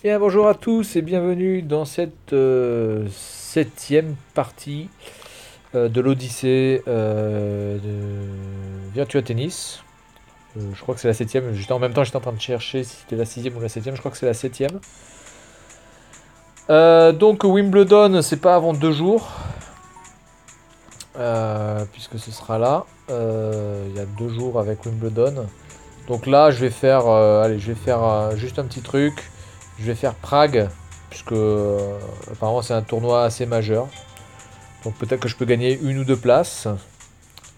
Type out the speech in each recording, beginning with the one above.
Bien, bonjour à tous et bienvenue dans cette septième partie de l'Odyssée de Virtua Tennis. Je crois que c'est la septième. Juste en même temps, j'étais en train de chercher si c'était la sixième ou la septième. Je crois que c'est la septième. Donc Wimbledon, c'est pas avant 2 jours, puisque ce sera là. Il y a 2 jours avec Wimbledon. Donc là, je vais faire, allez, je vais faire juste un petit truc. Je vais faire Prague, puisque apparemment c'est un tournoi assez majeur. Donc peut-être que je peux gagner 1 ou 2 places.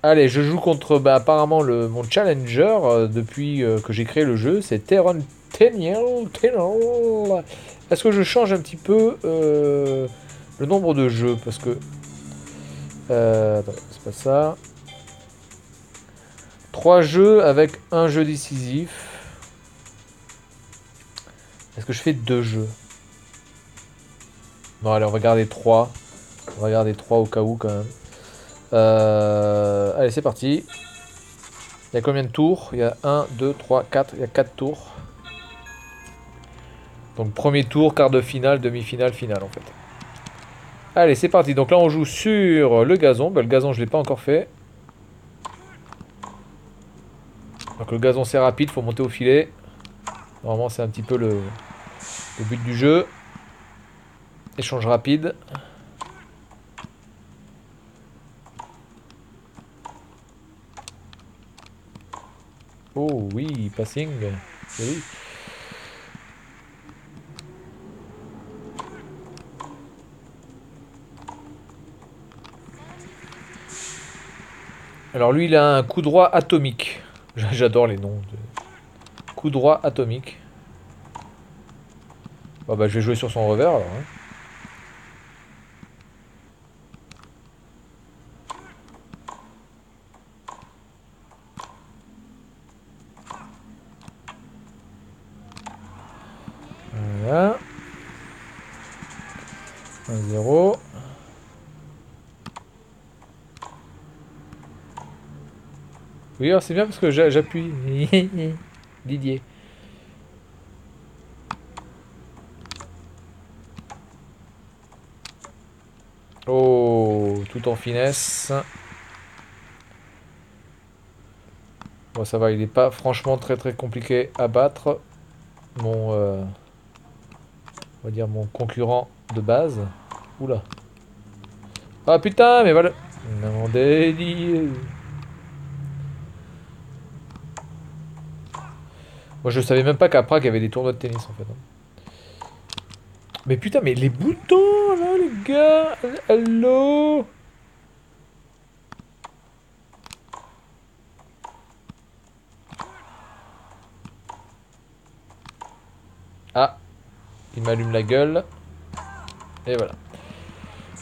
Allez, je joue contre apparemment mon challenger depuis que j'ai créé le jeu, c'est Teron Teniel. Est-ce que je change un petit peu le nombre de jeux? Parce que... attendez, c'est pas ça. 3 jeux avec un jeu décisif. Est-ce que je fais 2 jeux? Non, allez, on va garder 3. On va garder 3 au cas où quand même. Allez, c'est parti. Il y a combien de tours? Il y a 1, 2, 3, 4. Il y a 4 tours. Donc premier tour, quart de finale, demi-finale, finale en fait. Allez, c'est parti. Donc là, on joue sur le gazon. Le gazon, je ne l'ai pas encore fait. Donc le gazon, c'est rapide. Il faut monter au filet. Normalement, c'est un petit peu le but du jeu. Échange rapide. Oh oui, passing. Oui. Alors lui, il a un coup droit atomique. J'adore les noms. Coup droit atomique. Bah, je vais jouer sur son revers alors, hein. Voilà. 1-0. Oui, alors c'est bien parce que j'appuie. Didier. Oh, tout en finesse. Bon, ça va, il n'est pas franchement très très compliqué à battre. On va dire mon concurrent de base. Oula. Ah putain, mais voilà. Non, délit. Moi, je savais même pas qu'à Prague, il y avait des tournois de tennis en fait, hein. Mais putain, mais les boutons là, les gars. Hello. Ah, il m'allume la gueule. Et voilà.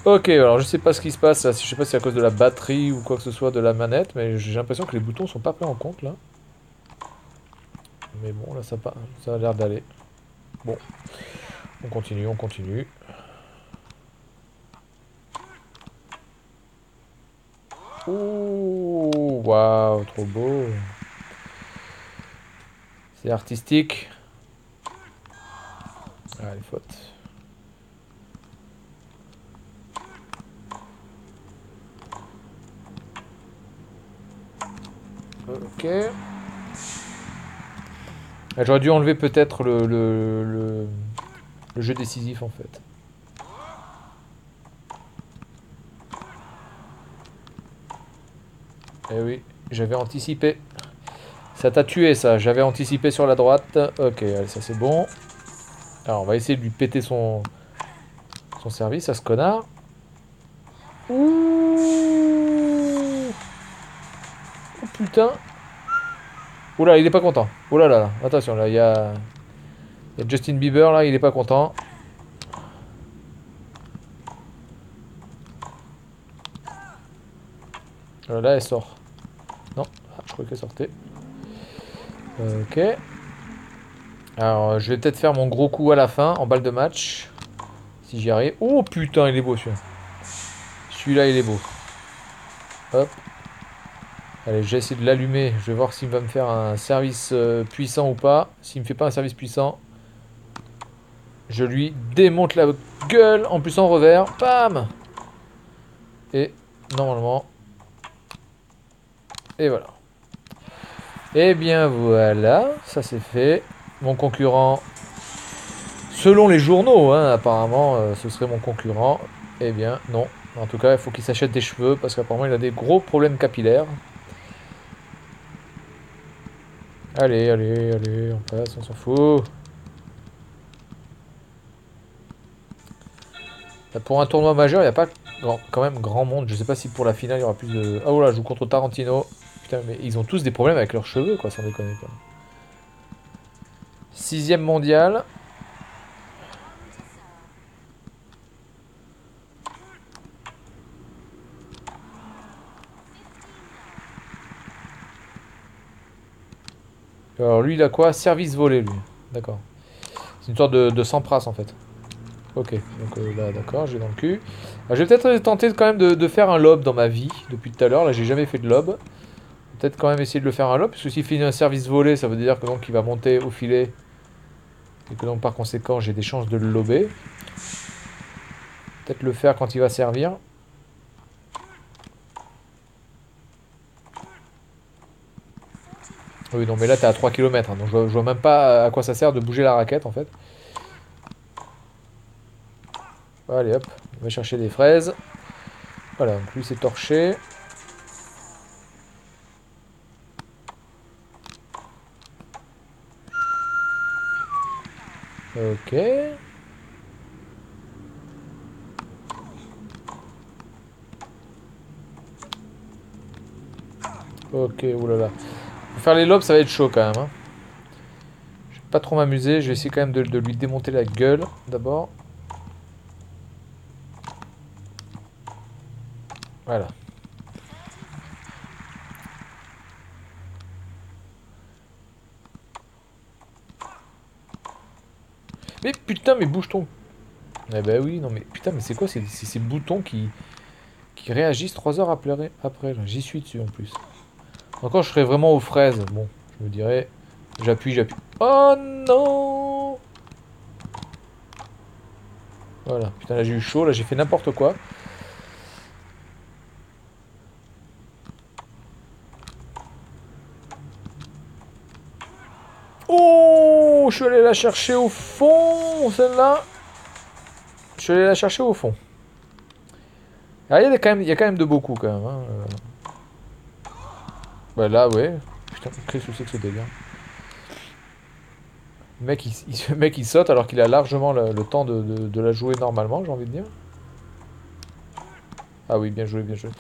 Ok, alors je sais pas ce qui se passe là. Je sais pas si c'est à cause de la batterie ou quoi que ce soit de la manette, mais j'ai l'impression que les boutons sont pas pris en compte là. Mais bon, là ça a l'air d'aller. Bon, on continue, on continue. Ouh, waouh, trop beau. C'est artistique. Ah, les fautes. Ok. Ah, j'aurais dû enlever peut-être le jeu décisif en fait. Eh oui, j'avais anticipé. Ça t'a tué ça, j'avais anticipé sur la droite. Ok, allez, ça c'est bon. Alors on va essayer de lui péter son service à ce connard. Ouh, oh, putain. Oula, il est pas content. Oula là, là. Attention là, il y a Justin Bieber là, il est pas content. Là, elle sort. Non, ah, je croyais qu'elle sortait. Ok. Alors, je vais peut-être faire mon gros coup à la fin, en balle de match. Si j'y arrive. Oh putain, il est beau celui-là. Celui-là, il est beau. Hop. Allez, j'ai essayé de l'allumer. Je vais voir s'il va me faire un service puissant ou pas. S'il me fait pas un service puissant. Je lui démonte la gueule, en plus en revers. Bam! Et normalement... Et voilà. Et bien voilà, ça c'est fait. Mon concurrent, selon les journaux, hein, apparemment, ce serait mon concurrent. Eh bien non. En tout cas, il faut qu'il s'achète des cheveux parce qu'apparemment il a des gros problèmes capillaires. Allez, allez, allez, on passe, on s'en fout. Pour un tournoi majeur, il n'y a pas quand même grand monde. Je sais pas si pour la finale, il y aura plus de... Ah oh là, je joue contre Tarantino. Putain, mais ils ont tous des problèmes avec leurs cheveux, quoi, sans déconner, quoi. 6ème mondial. Alors lui, il a quoi? Service volé, lui. D'accord. C'est une sorte de Sampras, en fait. Ok, donc là, d'accord, j'ai dans le cul. Je vais peut-être tenter quand même de faire un lob dans ma vie, depuis tout à l'heure. Là, j'ai jamais fait de lob. Peut-être quand même essayer de le faire un lob, parce que s'il finit un service volé, ça veut dire que donc il va monter au filet. Et que donc par conséquent, j'ai des chances de le lober. Peut-être le faire quand il va servir. Oui, non, mais là, t'es à 3 km, hein, donc je vois même pas à quoi ça sert de bouger la raquette, en fait. Allez, hop, on va chercher des fraises. Voilà, donc lui, c'est torché. Ok. Ok, oulala. Faire les lobes, ça va être chaud quand même, hein. Je vais pas trop m'amuser, je vais essayer quand même de lui démonter la gueule, d'abord. Voilà. Mais putain, mais bouge ton... Eh ben oui, non mais putain, mais c'est quoi ces boutons qui réagissent 3 heures après là. J'y suis dessus en plus. Encore, je serais vraiment aux fraises. Bon, je me dirais... J'appuie, j'appuie. Oh non! Voilà, putain, là j'ai eu chaud, là j'ai fait n'importe quoi. Oh! Je suis allé la chercher au fond, celle-là. Je suis allé la chercher au fond. Ah, il y a quand même de beaucoup quand même, hein. Bah là, ouais. Putain, qu'est-ce que c'est que ce délire? Le mec, il saute alors qu'il a largement le temps de la jouer normalement, j'ai envie de dire. Ah oui, bien joué, bien joué.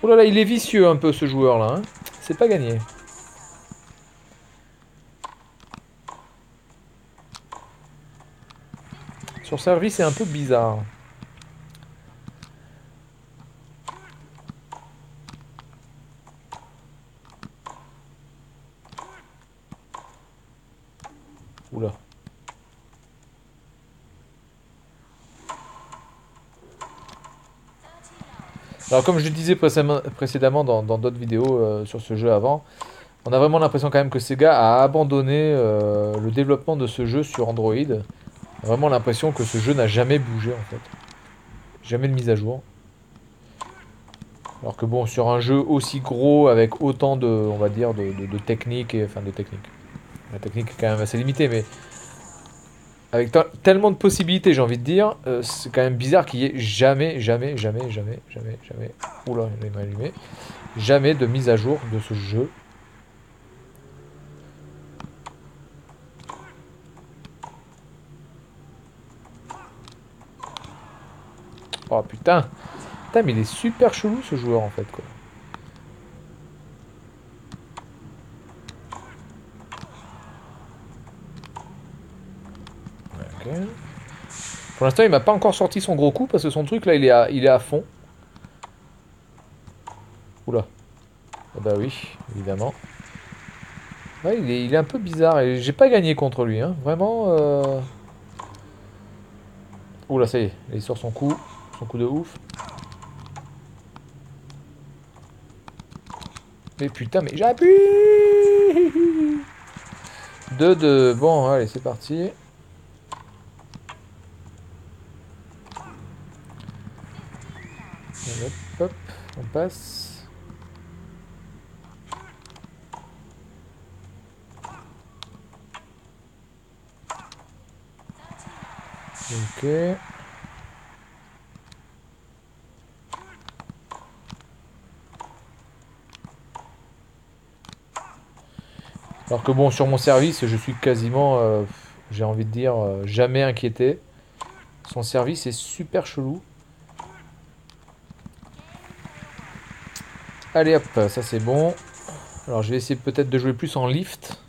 Oh là là, il est vicieux un peu ce joueur là, hein. C'est pas gagné. Son service est un peu bizarre. Oula. Alors comme je le disais précédemment dans d'autres vidéos sur ce jeu avant, on a vraiment l'impression quand même que Sega a abandonné le développement de ce jeu sur Android. On a vraiment l'impression que ce jeu n'a jamais bougé en fait. Jamais de mise à jour. Alors que bon, sur un jeu aussi gros, avec autant de, on va dire, de technique, enfin de technique. La technique est quand même assez limitée, mais avec tellement de possibilités, j'ai envie de dire, c'est quand même bizarre qu'il y ait jamais, jamais, jamais, jamais, jamais, jamais, oula, il m'a allumé, jamais de mise à jour de ce jeu. Oh putain, putain, mais il est super chelou ce joueur en fait, quoi. Ok. Pour l'instant, il m'a pas encore sorti son gros coup parce que son truc là, il est à fond. Oula. Ah bah oui, évidemment. Ouais, il est un peu bizarre et j'ai pas gagné contre lui, hein. Vraiment. Oula, ça y est, il sort son coup de ouf. Mais putain, mais j'appuie. 2-2. Bon, allez, c'est parti. Hop, on passe. Ok. Alors que bon, sur mon service, je suis quasiment, j'ai envie de dire, jamais inquiété. Son service est super chelou. Allez hop, ça c'est bon. Alors je vais essayer peut-être de jouer plus en lift.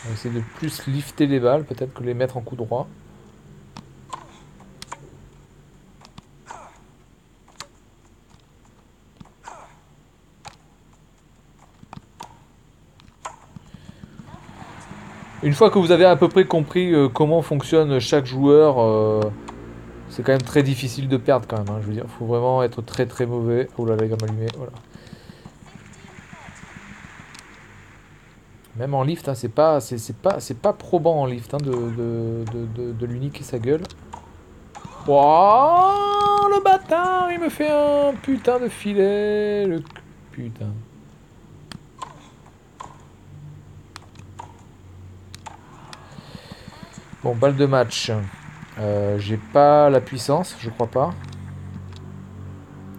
On va essayer de plus lifter les balles, peut-être que les mettre en coup droit. Une fois que vous avez à peu près compris comment fonctionne chaque joueur, c'est quand même très difficile de perdre quand même. Hein. Je veux dire, faut vraiment être très très mauvais. Oh là, la gamme allumée, voilà. Même en lift, hein, c'est pas probant en lift hein, de lui niquer sa gueule. Oh, le bâtard, il me fait un putain de filet, putain. Bon, balle de match. J'ai pas la puissance, je crois pas.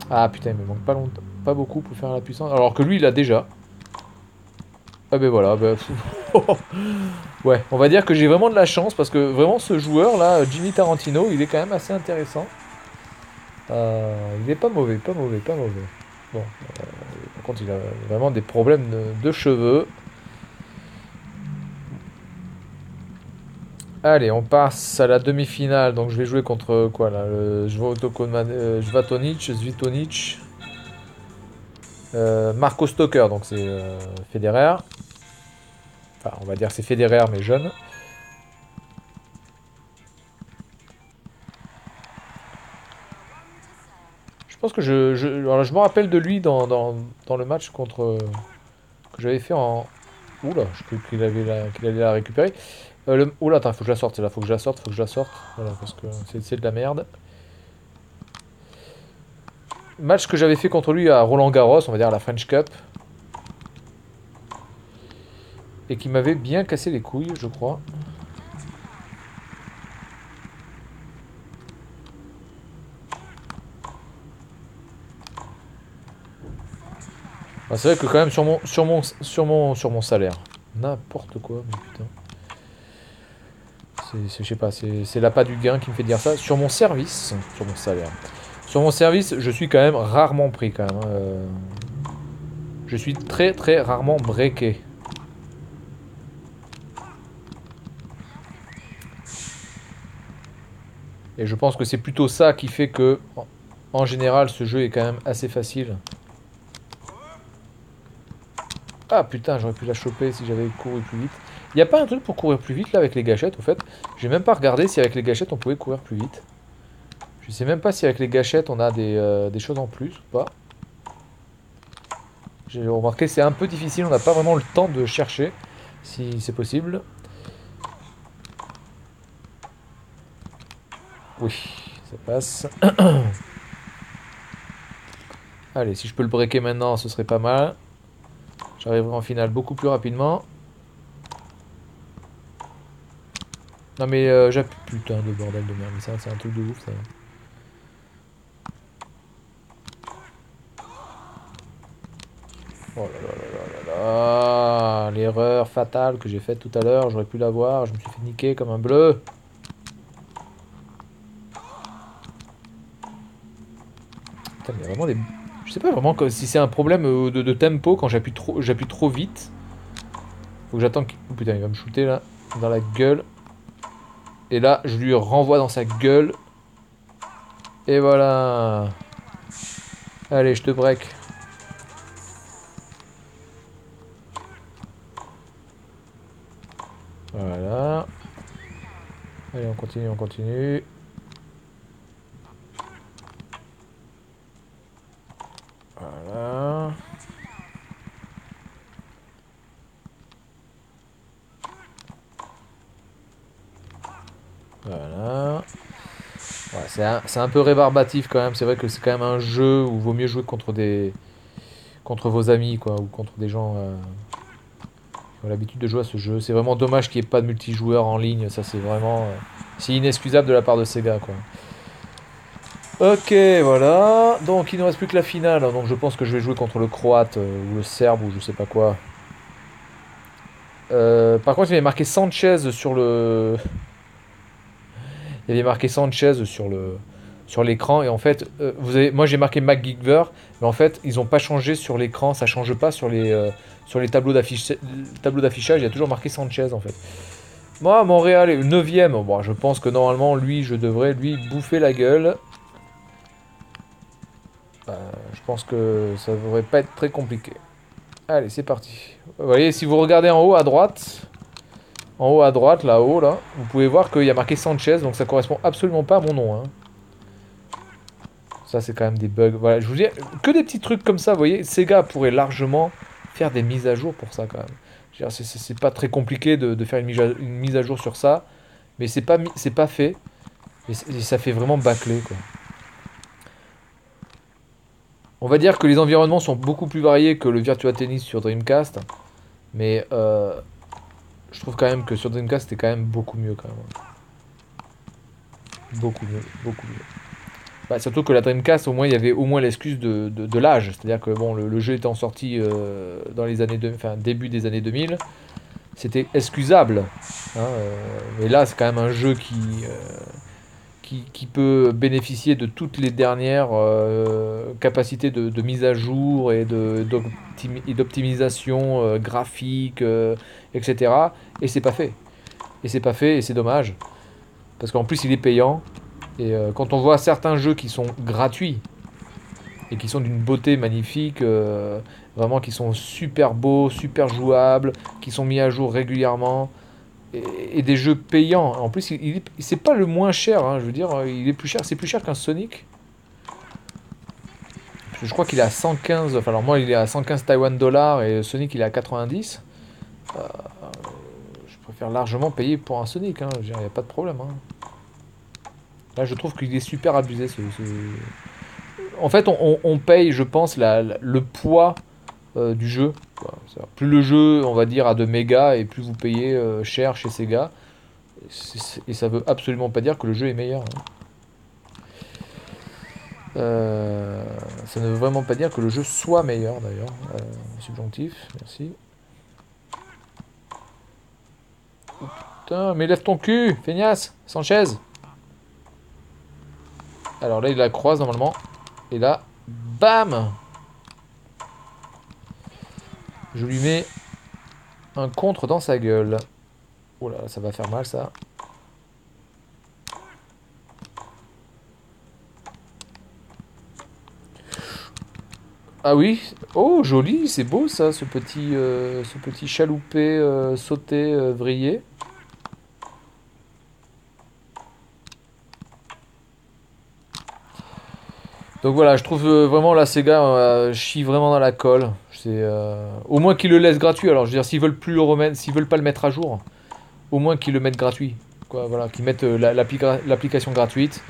Ah putain, il me manque pas longtemps, pas beaucoup pour faire la puissance. Alors que lui, il a déjà. Ah ben voilà, ben, ouais, on va dire que j'ai vraiment de la chance parce que vraiment ce joueur là, Jimmy Tarantino, il est quand même assez intéressant. Il est pas mauvais, pas mauvais, pas mauvais. Bon, par contre, il a vraiment des problèmes de cheveux. Allez, on passe à la demi-finale. Donc je vais jouer contre quoi là, Jvatonic, Svitonic, Marco Stoker, donc c'est Federer. Enfin, on va dire c'est Federer mais jeune. Je pense que alors, je me rappelle de lui dans le match contre que j'avais fait en. Oula, je croyais qu'il allait la récupérer. Oula, attends, faut que je la sorte, là, faut que je la sorte, faut que je la sorte. Voilà, parce que c'est de la merde. Match que j'avais fait contre lui à Roland Garros, on va dire à la French Cup. Et qui m'avait bien cassé les couilles, je crois. Ah, c'est vrai que quand même sur mon salaire. N'importe quoi, mais putain. Je sais pas, c'est l'appât du gain qui me fait dire ça. Sur mon service, sur mon salaire. Sur mon service, je suis quand même rarement pris quand même. Hein. Je suis très très rarement breaké. Et je pense que c'est plutôt ça qui fait que, en général, ce jeu est quand même assez facile. Ah putain, j'aurais pu la choper si j'avais couru plus vite. Il n'y a pas un truc pour courir plus vite là avec les gâchettes au fait. J'ai même pas regardé si avec les gâchettes on pouvait courir plus vite. Je sais même pas si avec les gâchettes on a des choses en plus ou pas. J'ai remarqué c'est un peu difficile, on n'a pas vraiment le temps de chercher si c'est possible. Oui, ça passe. Allez, si je peux le breaker maintenant, ce serait pas mal. J'arriverai en finale beaucoup plus rapidement. Non mais putain de bordel de merde, mais ça c'est un truc de ouf ça. Oh là là là là là là. L'erreur fatale que j'ai faite tout à l'heure, j'aurais pu l'avoir, je me suis fait niquer comme un bleu. Putain, mais il y a vraiment des. Je sais pas vraiment si c'est un problème de tempo quand j'appuie trop vite. Faut que j'attende qu'il. Oh putain, il va me shooter là, dans la gueule. Et là, je lui renvoie dans sa gueule. Et voilà. Allez, je te break. Voilà. Allez, on continue, on continue. Voilà. c'est un peu rébarbatif quand même. C'est vrai que c'est quand même un jeu où il vaut mieux jouer contre vos amis, quoi, ou contre des gens qui ont l'habitude de jouer à ce jeu. C'est vraiment dommage qu'il n'y ait pas de multijoueur en ligne. Ça, c'est vraiment, c'est inexcusable de la part de Sega, quoi. Ok, voilà. Donc, il ne reste plus que la finale. Donc, je pense que je vais jouer contre le Croate ou le Serbe ou je sais pas quoi. Par contre, il y avait marqué Sanchez sur le. Il y avait marqué Sanchez sur l'écran et en fait, moi j'ai marqué McGiver, mais en fait ils n'ont pas changé sur l'écran, ça change pas sur les tableaux d'affichage, il y a toujours marqué Sanchez en fait. Moi, Montréal est 9ème. Bon, je pense que normalement, lui, je devrais lui bouffer la gueule. Je pense que ça devrait pas être très compliqué. Allez, c'est parti. Vous voyez, si vous regardez en haut à droite, là-haut, là, vous pouvez voir qu'il y a marqué Sanchez, donc ça correspond absolument pas à mon nom. Hein. Ça, c'est quand même des bugs. Voilà, je vous dis, que des petits trucs comme ça, vous voyez. Sega pourrait largement faire des mises à jour pour ça, quand même. C'est pas très compliqué de faire une mise à jour sur ça, mais c'est pas fait. Et ça fait vraiment bâclé, quoi. On va dire que les environnements sont beaucoup plus variés que le Virtua Tennis sur Dreamcast, mais je trouve quand même que sur Dreamcast c'était quand même beaucoup mieux, quand même. Beaucoup mieux, beaucoup mieux. Bah, surtout que la Dreamcast, au moins, il y avait au moins l'excuse de l'âge. C'est-à-dire que bon, le jeu étant sorti dans les années enfin, début des années 2000, c'était excusable. Hein, mais là, c'est quand même un jeu qui peut bénéficier de toutes les dernières capacités de mise à jour et d'optimisation graphique, etc. Et c'est pas fait. Et c'est pas fait et c'est dommage. Parce qu'en plus, il est payant. Et quand on voit certains jeux qui sont gratuits et qui sont d'une beauté magnifique, vraiment qui sont super beaux, super jouables, qui sont mis à jour régulièrement, et des jeux payants. En plus, c'est pas le moins cher, hein, je veux dire, il est plus cher, c'est plus cher qu'un Sonic. Parce que je crois qu'il est à 115, enfin alors moi il est à 115 Taiwan dollars et Sonic il est à 90. Euh, je préfère largement payer pour un Sonic, hein, il n'y a pas de problème. Hein. Là, je trouve qu'il est super abusé. En fait, on paye, je pense, le poids du jeu. Quoi. Plus le jeu, on va dire, a de mégas, et plus vous payez cher chez Sega. Et ça veut absolument pas dire que le jeu est meilleur. Hein. Ça ne veut vraiment pas dire que le jeu soit meilleur, d'ailleurs. Subjonctif, merci. Oh, putain, mais lève ton cul, feignasse, Sanchez. Alors là, il la croise normalement. Et là, bam! Je lui mets un contre dans sa gueule. Oh là, ça va faire mal ça. Ah oui, oh joli, c'est beau ça, ce petit chaloupé sauté vrillé. Donc voilà, je trouve vraiment la Sega chie vraiment dans la colle. Au moins qu'ils le laissent gratuit. Alors je veux dire, s'ils veulent plus le remettre, s'ils veulent pas le mettre à jour, au moins qu'ils le mettent gratuit. Quoi, voilà, qu'ils mettent l'application gratuite.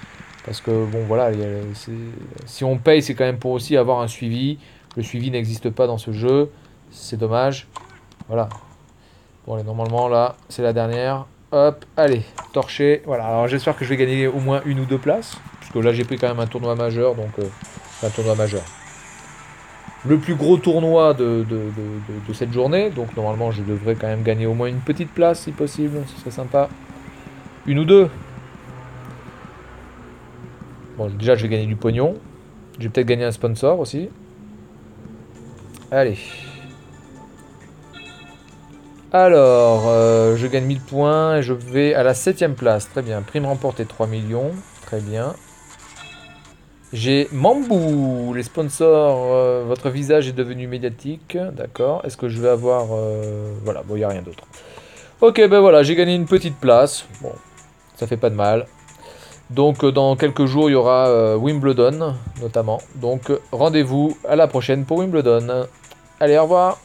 Parce que bon voilà, si on paye, c'est quand même pour aussi avoir un suivi. Le suivi n'existe pas dans ce jeu. C'est dommage. Voilà. Bon allez, normalement là, c'est la dernière. Hop, allez, torché. Voilà, alors j'espère que je vais gagner au moins une ou deux places. Parce que là j'ai pris quand même un tournoi majeur, donc un tournoi majeur. Le plus gros tournoi de cette journée, donc normalement je devrais quand même gagner au moins une petite place si possible, ce serait sympa. Une ou deux. Bon, déjà, je vais gagner du pognon. Je vais peut-être gagner un sponsor aussi. Allez. Alors, je gagne 1000 points et je vais à la 7ème place. Très bien. Prime remportée 3 millions. Très bien. J'ai Mambou. Les sponsors, votre visage est devenu médiatique. D'accord. Est-ce que je vais avoir... Voilà, bon, il n'y a rien d'autre. Ok, ben voilà, j'ai gagné une petite place. Bon, ça fait pas de mal. Donc dans quelques jours, il y aura Wimbledon, notamment. Donc rendez-vous à la prochaine pour Wimbledon. Allez, au revoir.